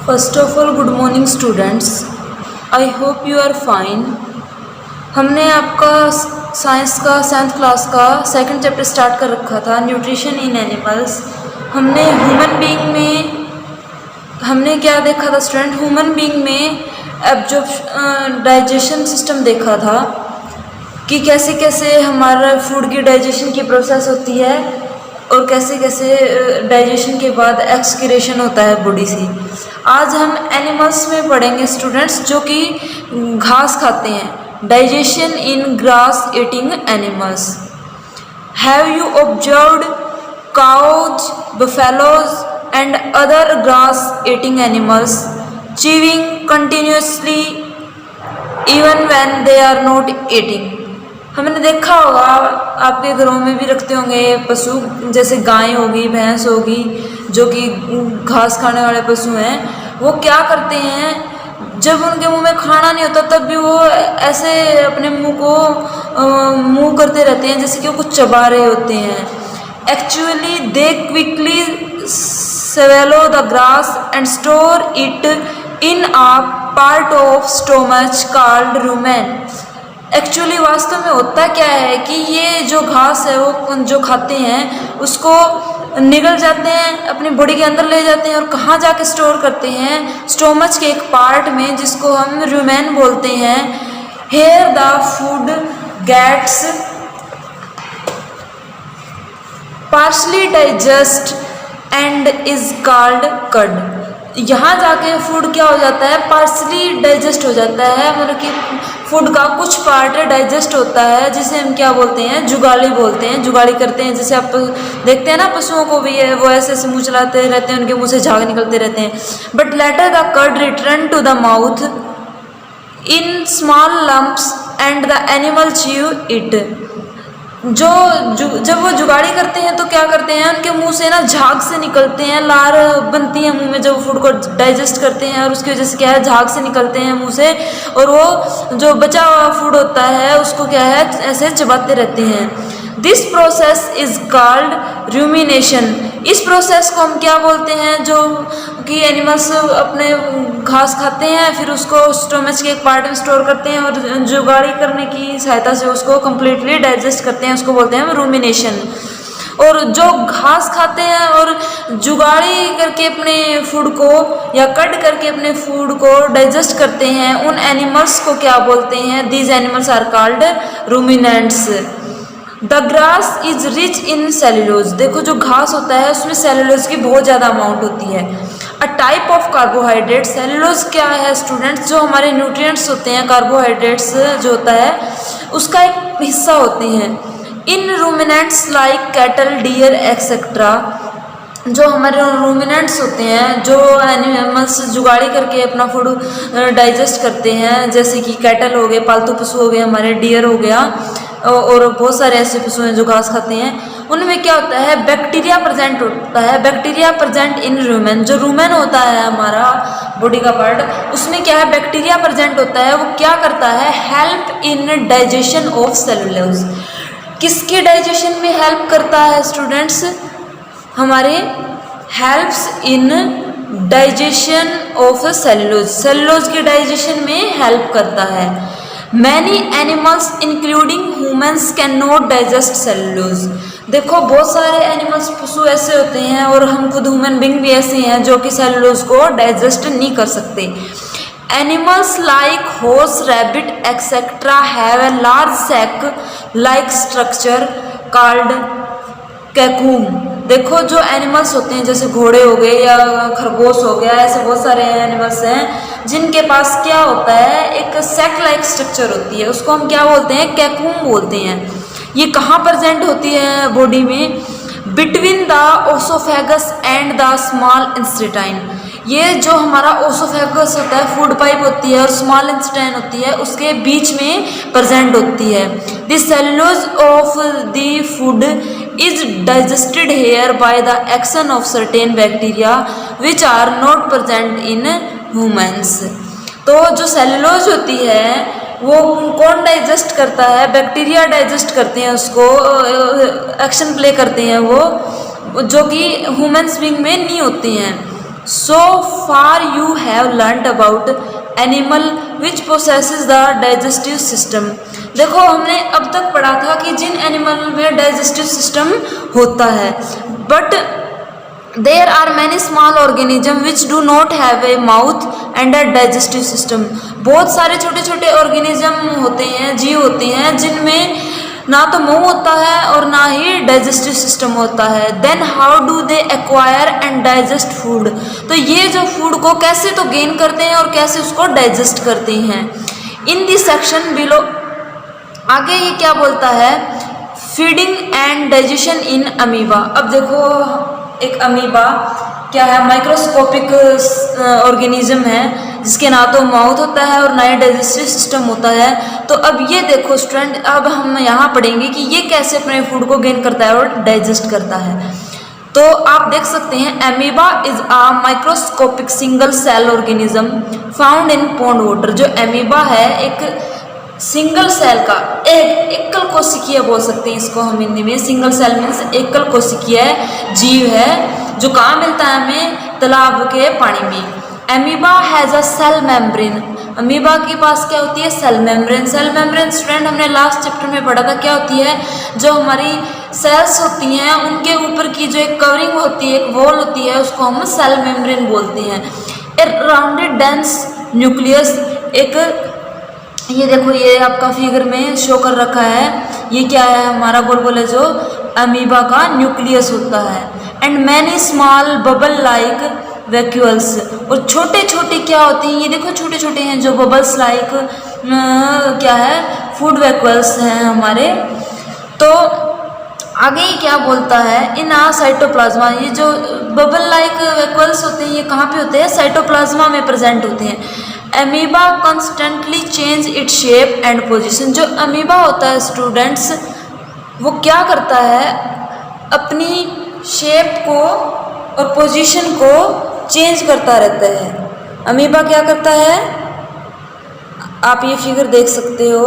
First of all good morning students, I hope you are fine. हमने आपका science का 7th class का second chapter start कर रखा था, न्यूट्रिशन इन एनिमल्स। हमने ह्यूमन बीइंग में हमने क्या देखा था स्टूडेंट? ह्यूमन बीइंग में डाइजेशन सिस्टम देखा था कि कैसे कैसे हमारा फूड की डाइजेशन की प्रोसेस होती है और कैसे कैसे डाइजेशन के बाद एक्सक्रीशन होता है बॉडी से। आज हम एनिमल्स में पढ़ेंगे स्टूडेंट्स, जो कि घास खाते हैं। Digestion in grass eating animals. Have you observed cows, buffaloes and other grass eating animals chewing continuously even when they are not eating? हमने देखा होगा, आपके घरों में भी रखते होंगे पशु, जैसे गाय होगी, भैंस होगी, जो कि घास खाने वाले पशु हैं। वो क्या करते हैं, जब उनके मुंह में खाना नहीं होता तब भी वो ऐसे अपने मुंह को मुंह करते रहते हैं जैसे कि वो कुछ चबा रहे होते हैं। Actually they quickly swallow the grass and store it in a part of stomach called rumen। Actually वास्तव में होता क्या है कि ये जो घास है वो जो खाते हैं उसको निगल जाते हैं, अपनी बॉडी के अंदर ले जाते हैं और कहाँ जाके स्टोर करते हैं? स्टोमच के एक पार्ट में, जिसको हम रुमेन बोलते हैं। Here the food gets partially digest and is called cud. यहाँ जाके फूड क्या हो जाता है? पार्शली डाइजेस्ट हो जाता है, मतलब कि फूड का कुछ पार्ट डाइजेस्ट होता है, जिसे हम क्या बोलते हैं? जुगाली बोलते हैं। जुगाली करते हैं, जैसे आप देखते हैं ना पशुओं को भी है, वो ऐसे ऐसे मुँह चलाते रहते हैं, उनके मुँह से झाग निकलते रहते हैं। But later the curd return to the mouth in small lumps and the animal chew it. जब वो जुगाड़ी करते हैं तो क्या करते हैं? उनके मुंह से ना झाग से निकलते हैं, लार बनती है मुंह में जब फूड को डाइजेस्ट करते हैं, और उसकी वजह से क्या है? झाग से निकलते हैं मुंह से, और वो जो बचा हुआ फूड होता है उसको क्या है? ऐसे चबाते रहते हैं। This process is called rumination. इस प्रोसेस को हम क्या बोलते हैं? जो कि एनिमल्स अपने घास खाते हैं, फिर उसको स्टोमच के एक पार्ट में स्टोर करते हैं और जुगाड़ी करने की सहायता से उसको कम्प्लीटली डाइजेस्ट करते हैं, उसको बोलते हैं रूमिनेशन। और जो घास खाते हैं और जुगाड़ी करके अपने फूड को या कट करके अपने फूड को डाइजेस्ट करते हैं, उन एनिमल्स को क्या बोलते हैं? These animals are called ruminants. The grass is rich in cellulose. देखो, जो घास होता है उसमें सेल्यूलोज की बहुत ज़्यादा अमाउंट होती है। A type of carbohydrate. Cellulose क्या है स्टूडेंट्स? जो हमारे न्यूट्रिएंट्स होते हैं, कार्बोहाइड्रेट्स जो होता है उसका एक हिस्सा होते हैं। इन ruminants like cattle, deer etcetera. जो हमारे रूमिनेंट्स होते हैं, जो एनिमल्स जुगाड़ी करके अपना फूड डाइजेस्ट करते हैं, जैसे कि कैटल हो गए, पालतू पशु हो गए हमारे, डियर हो गया, और बहुत सारे ऐसे पशु हैं जो घास खाते हैं। उनमें क्या होता है? बैक्टीरिया प्रेजेंट होता है। Bacteria present in rumen. जो रूमेन होता है हमारा बॉडी का पार्ट, उसमें क्या है? बैक्टीरिया प्रेजेंट होता है। वो क्या करता है? Help in digestion of cellulose. किसके डाइजेशन में हेल्प करता है स्टूडेंट्स? हमारे helps in digestion of cellulose. Cellulose के डाइजेशन में हेल्प करता है। Many animals including humans can not digest cellulose. देखो, बहुत सारे एनिमल्स पशु ऐसे होते हैं, और हम खुद ह्यूमन बीइंग भी ऐसे हैं, जो कि सेलुलोज को डाइजेस्ट नहीं कर सकते। Animals like horse, rabbit etcetera have a large sac like structure called caecum. देखो, जो एनिमल्स होते हैं जैसे घोड़े हो गए या खरगोश हो गया, ऐसे बहुत सारे एनिमल्स हैं जिनके पास क्या होता है? एक सैक लाइक स्ट्रक्चर होती है, उसको हम क्या बोलते हैं? कैकूम बोलते हैं। ये कहाँ प्रेजेंट होती है बॉडी में? Between the oesophagus and the small intestine. ये जो हमारा ओसोफेगस होता है, फूड पाइप होती है, और स्मॉल इंटेस्टाइन होती है, उसके बीच में प्रेजेंट होती है। The cellulose of the food is digested here by the action of certain bacteria which are not present in humans। तो जो सेलुलोज होती है वो कौन डाइजेस्ट करता है? बैक्टीरिया डाइजेस्ट करते हैं, उसको एक्शन प्ले करते हैं वो, जो कि ह्यूमन्स बीइंग में नहीं होते हैं। So far you have learnt about animal which possesses the digestive system. देखो हमने अब तक पढ़ा था कि जिन एनिमल में डाइजेस्टिव सिस्टम होता है, but there are many small organism which do not have a mouth and a digestive system. बहुत सारे छोटे छोटे ऑर्गेनिज्म होते हैं, जीव होते हैं, जिनमें ना तो मुंह होता है और ना ही डाइजेस्टिव सिस्टम होता है। Then how do they acquire and digest food. तो ये जो फूड को कैसे तो गेन करते हैं और कैसे उसको डाइजेस्ट करते हैं। इन दिस सेक्शन बिलो आगे ये क्या बोलता है, feeding and digestion in amoeba. अब देखो एक अमीबा क्या है, माइक्रोस्कोपिक ऑर्गेनिज्म है जिसके ना तो माउथ होता है और ना ही डाइजेस्टिव सिस्टम होता है। तो अब ये देखो स्टूडेंट, अब हम यहाँ पढ़ेंगे कि ये कैसे अपने फूड को गेन करता है और डाइजेस्ट करता है। तो आप देख सकते हैं amoeba is a microscopic single cell organism found in pond water. जो अमीबा है एक सिंगल सेल का एक एकल कोशिकीय बोल सकते हैं इसको हम हिंदी में। सिंगल सेल मीन्स एकल कोशिकीय जीव है जो कहाँ मिलता है हमें, तालाब के पानी में। Amoeba has a cell membrane. Amoeba के पास क्या होती है, cell membrane. Cell membrane student हमने लास्ट चैप्टर में पढ़ा था क्या होती है, जो हमारी सेल्स होती हैं उनके ऊपर की जो एक कवरिंग होती है, एक वॉल होती है, उसको हम सेल मेम्ब्रेन बोलते हैं। ए राउंडेड डेंस न्यूक्लियस, एक ये देखो ये आपका फिगर में शो कर रखा है, ये क्या है हमारा गोल जो अमीबा का न्यूक्लियस होता है। And many small bubble like vacuoles, और छोटे छोटे क्या होते हैं, ये देखो छोटे छोटे हैं जो बबल्स लाइक क्या है, फूड वैक्यूल्स हैं हमारे। तो आगे ये क्या बोलता है, इन आ साइटोप्लाज्मा, ये जो बबल लाइक वैक्यूल्स होते हैं ये कहाँ पे होते हैं, साइटोप्लाज्मा में प्रेजेंट होते हैं। Amoeba constantly change its shape and position. जो अमीबा होता है स्टूडेंट्स वो क्या करता है, अपनी शेप को और पोजीशन को चेंज करता रहता है। अमीबा क्या करता है, आप ये फिगर देख सकते हो,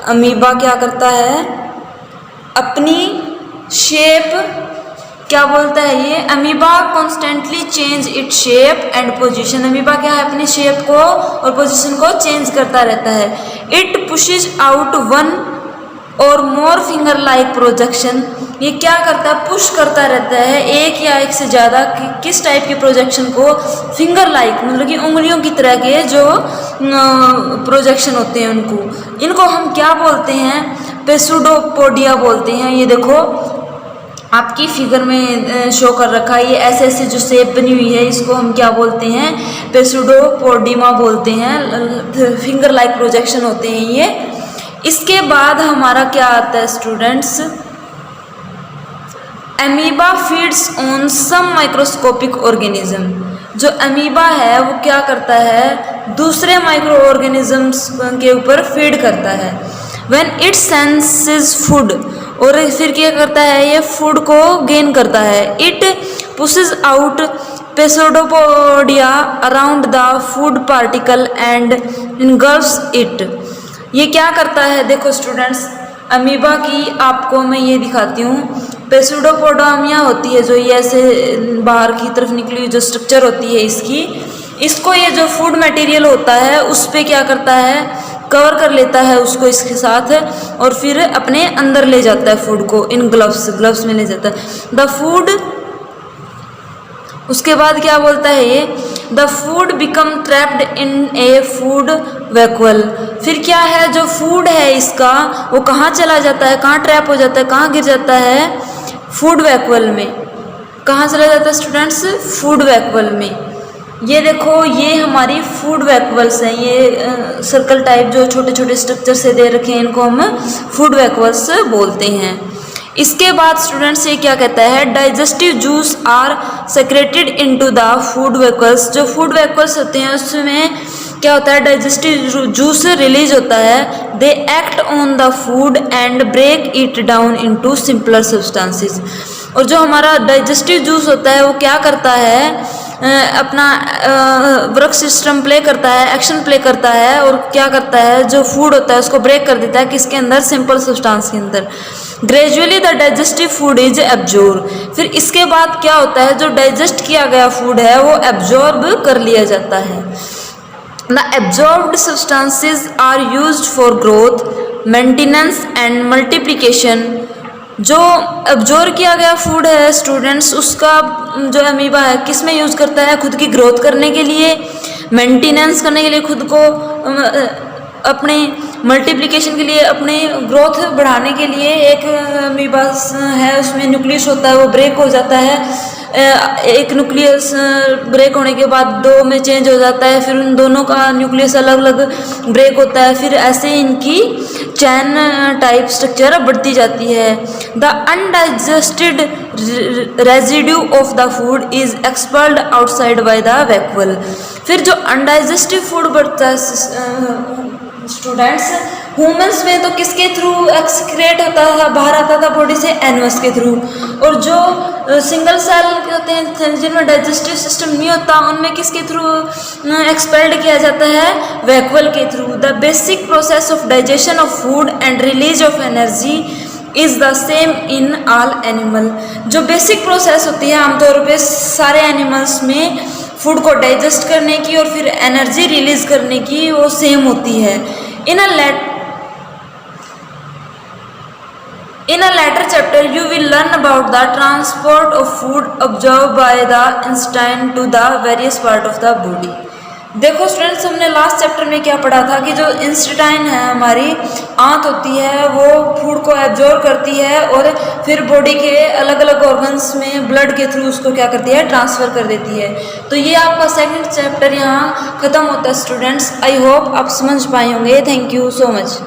अमीबा क्या करता है, अपनी शेप क्या बोलता है ये, amoeba constantly change its shape and position. Amoeba क्या है, अपनी शेप को और पोजीशन को चेंज करता रहता है। इट पुशेज आउट वन और मोर फिंगर लाइक प्रोजेक्शन। ये क्या करता है, पुश करता रहता है एक या एक से ज़्यादा किस टाइप के प्रोजेक्शन को, फिंगर लाइक मतलब कि उंगलियों की तरह के जो प्रोजेक्शन होते हैं इनको हम क्या बोलते हैं, पेसुडोपोडिया बोलते हैं। ये देखो आपकी फिगर में शो कर रखा है, ये ऐसे ऐसे जो शेप बनी हुई है इसको हम क्या बोलते हैं, पेसुडोपोडिमा बोलते हैं। फिंगर लाइक प्रोजेक्शन होते हैं ये। इसके बाद हमारा क्या आता है students, amoeba feeds on some microscopic organism. जो अमीबा है वो क्या करता है, दूसरे माइक्रो ऑर्गेनिजम्स के ऊपर फीड करता है। व्हेन इट सेंसेस फूड, और फिर क्या करता है, ये फूड को गेन करता है। It pushes out pseudopodia around the food particle and engulfs it. ये क्या करता है, देखो स्टूडेंट्स अमीबा की आपको मैं ये दिखाती हूँ, पेसुडोपोडामिया होती है जो ये ऐसे बाहर की तरफ निकली हुई जो स्ट्रक्चर होती है इसको ये जो फूड मटेरियल होता है उस पे क्या करता है, कवर कर लेता है उसको इसके साथ, और फिर अपने अंदर ले जाता है फूड को, इन ग्लव्स में ले जाता है द फूड। उसके बाद क्या बोलता है ये, the food become trapped in A food vacuole. फिर क्या है, जो फूड है इसका वो कहाँ चला जाता है, कहाँ ट्रैप हो जाता है, कहाँ गिर जाता है, फूड वैक्यूल में। कहाँ चला जाता है स्टूडेंट्स, फूड वैक्यूल में। ये देखो ये हमारी फूड वैक्यूल्स हैं, ये सर्कल टाइप जो छोटे छोटे स्ट्रक्चर से दे रखे हैं इनको हम फूड वैक्यूल्स बोलते हैं। इसके बाद स्टूडेंट्स ये क्या कहता है, digestive juice are secreted into the food vacuoles. जो फूड वैक्यूल्स होते हैं उसमें क्या होता है, डाइजेस्टिव जूस रिलीज होता है। They act on the food and break it down into simpler substances. और जो हमारा डाइजेस्टिव जूस होता है वो क्या करता है, अपना वर्क सिस्टम प्ले करता है, एक्शन प्ले करता है और क्या करता है, जो फूड होता है उसको ब्रेक कर देता है किसके अंदर, सिंपल सब्सटेंस के अंदर। Gradually the digestive food is absorb, फिर इसके बाद क्या होता है, जो डाइजेस्ट किया गया फूड है वो एब्जॉर्ब कर लिया जाता है। The absorbed substances are used for growth, maintenance and multiplication. जो एब्जॉर्ब किया गया फूड है स्टूडेंट्स, उसका जो अमीबा है किस में यूज़ करता है, खुद की ग्रोथ करने के लिए, मेंटेनेंस करने के लिए खुद को, अपने मल्टीप्लिकेशन के लिए, अपनी ग्रोथ बढ़ाने के लिए। एक अमीबा है उसमें न्यूक्लियस होता है वो ब्रेक हो जाता है, एक न्यूक्लियस ब्रेक होने के बाद दो में चेंज हो जाता है, फिर उन दोनों का न्यूक्लियस अलग अलग ब्रेक होता है, फिर ऐसे इनकी चैन टाइप स्ट्रक्चर बढ़ती जाती है। The undigested residue of the food is expelled outside by the vacuole. फिर जो अनडाइजेस्टिव फूड बढ़ता है स्टूडेंट्स, ह्यूमंस में तो किसके थ्रू एक्सक्रेट होता था, बाहर आता था बॉडी से, एनवस के थ्रू। और जो सिंगल सेल होते हैं जिनमें डाइजेस्टिव सिस्टम नहीं होता, उनमें किसके थ्रू एक्सपेल्ड किया जाता है, वैक्यूल के through. The basic process of digestion of food and release of energy is the same in all animal. जो बेसिक प्रोसेस होती है आमतौर पे सारे एनिमल्स में फूड को डाइजेस्ट करने की और फिर एनर्जी रिलीज करने की, वो सेम होती है। इन अ later chapter you will learn about the transport of food absorbed by the intestine to the various part of the body। देखो स्टूडेंट्स, हमने लास्ट चैप्टर में क्या पढ़ा था कि जो इंस्टेटाइन है, हमारी आंत होती है, वो फूड को एब्जॉर्ब करती है और फिर बॉडी के अलग अलग ऑर्गन्स में ब्लड के थ्रू उसको क्या करती है, ट्रांसफ़र कर देती है। तो ये आपका सेकंड चैप्टर यहाँ ख़त्म होता है स्टूडेंट्स। आई होप आप समझ पाए होंगे। Thank you so much.